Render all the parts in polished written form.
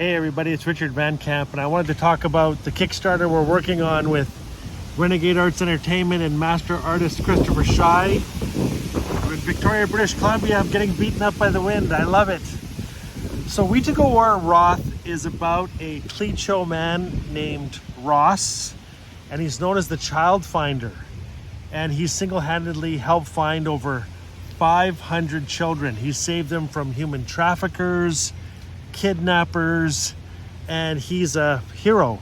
Hey everybody, it's Richard Van Camp, and I wanted to talk about the Kickstarter we're working on with Renegade Arts Entertainment and master artist Christopher Shy. We're in Victoria, British Columbia. I'm getting beaten up by the wind. I love it. So Wheetago War ROTH is about a cleat show man named Ross, and he's known as the Child Finder. And he single-handedly helped find over 500 children. He saved them from human traffickers, kidnappers, and he's a hero.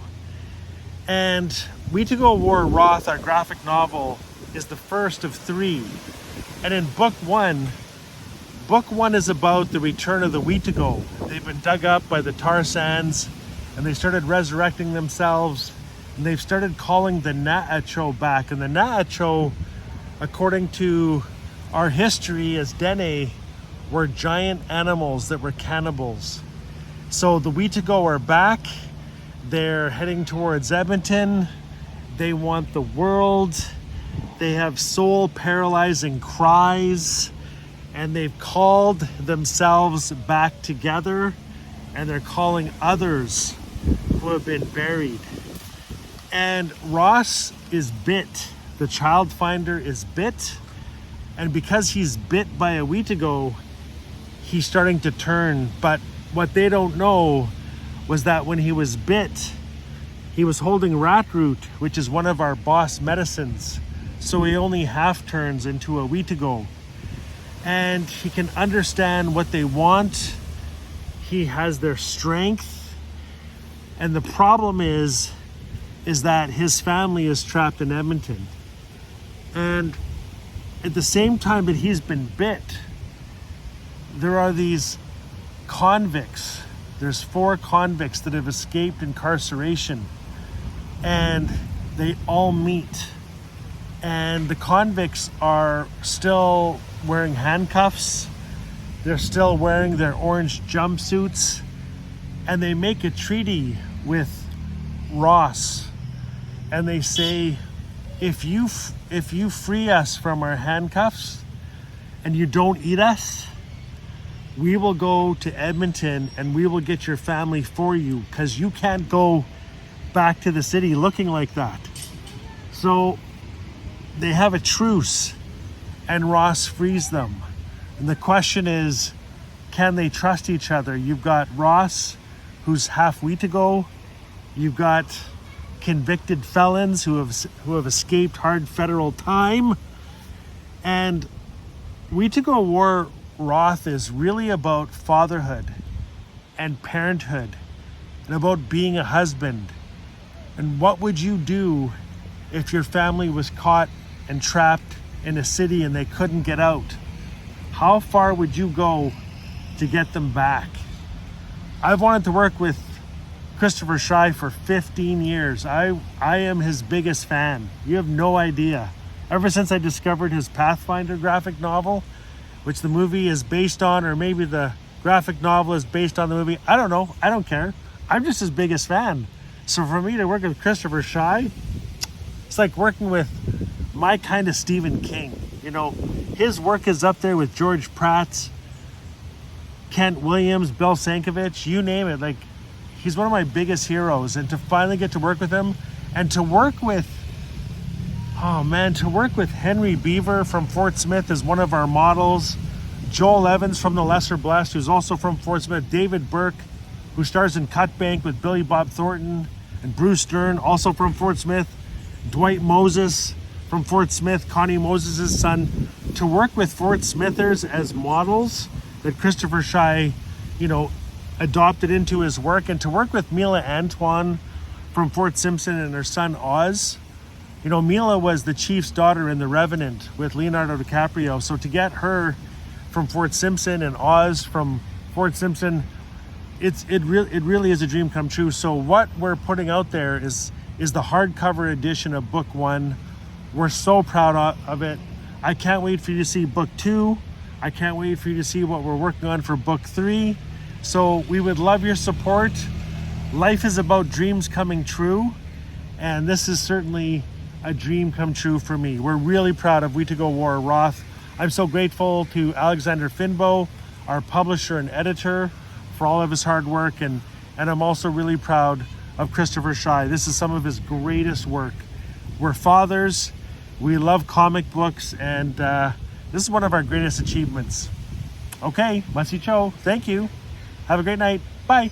And Wheetago War ROTH, our graphic novel, is the first of 3. And in book one is about the return of the Wheetago. They've been dug up by the tar sands, and they started resurrecting themselves, and they've started calling the Na'acho back. And the Na'acho, according to our history as Dene, were giant animals that were cannibals. So the Wheetago are back. They're heading towards Edmonton. They want the world. They have soul paralyzing cries, and they've called themselves back together, and they're calling others who have been buried. And Ross is bit. The Child Finder is bit, and because he's bit by a Wheetago, he's starting to turn. But what they don't know was that when he was bit, he was holding rat root, which is one of our boss medicines. So he only half turns into a Wheetago. And he can understand what they want. He has their strength. And the problem is that his family is trapped in Edmonton. And at the same time that he's been bit, there are these convicts. There's 4 convicts that have escaped incarceration, and they all meet. And the convicts are still wearing handcuffs. They're still wearing their orange jumpsuits, and they make a treaty with Ross, and they say, if you free us from our handcuffs and you don't eat us, we will go to Edmonton and we will get your family for you, because you can't go back to the city looking like that. So they have a truce, and Ross frees them. And the question is, can they trust each other? You've got Ross, who's half Wheetago. You've got convicted felons who have escaped hard federal time. And Wheetago War ROTH is really about fatherhood and parenthood, and about being a husband. And what would you do if your family was caught and trapped in a city and they couldn't get out? How far would you go to get them back? I've wanted to work with Christopher Shy for 15 years. I am his biggest fan. You have no idea. Ever since I discovered his Pathfinder graphic novel, which the movie is based on, or maybe the graphic novel is based on the movie, I don't know. I don't care. I'm just his biggest fan. So for me to work with Christopher Shy, it's like working with my kind of Stephen King. You know, his work is up there with George Pratt's, Kent Williams, Bill Sienkiewicz, you name it. Like, he's one of my biggest heroes. And to finally get to work with him, and to work with Henry Beaver from Fort Smith as one of our models, Joel Evans from The Lesser Blessed, who's also from Fort Smith, David Burke, who stars in Cut Bank with Billy Bob Thornton, and Bruce Dern, also from Fort Smith, Dwight Moses from Fort Smith, Connie Moses' son. To work with Fort Smithers as models that Christopher Shy, adopted into his work, and to work with Mila Antoine from Fort Simpson and her son Oz. Mila was the chief's daughter in The Revenant with Leonardo DiCaprio. So to get her from Fort Simpson and Oz from Fort Simpson, it really is a dream come true. So what we're putting out there is the hardcover edition of book 1. We're so proud of it. I can't wait for you to see book 2. I can't wait for you to see what we're working on for book 3. So we would love your support. Life is about dreams coming true, and this is certainly a dream come true for me. We're really proud of Wheetago War ROTH. I'm so grateful to Alexander Finbo, our publisher and editor, for all of his hard work, and And I'm also really proud of Christopher Shy. This is some of his greatest work. We're fathers, we love comic books, and this is one of our greatest achievements. Okay, Masi Cho, thank you. Have a great night. Bye.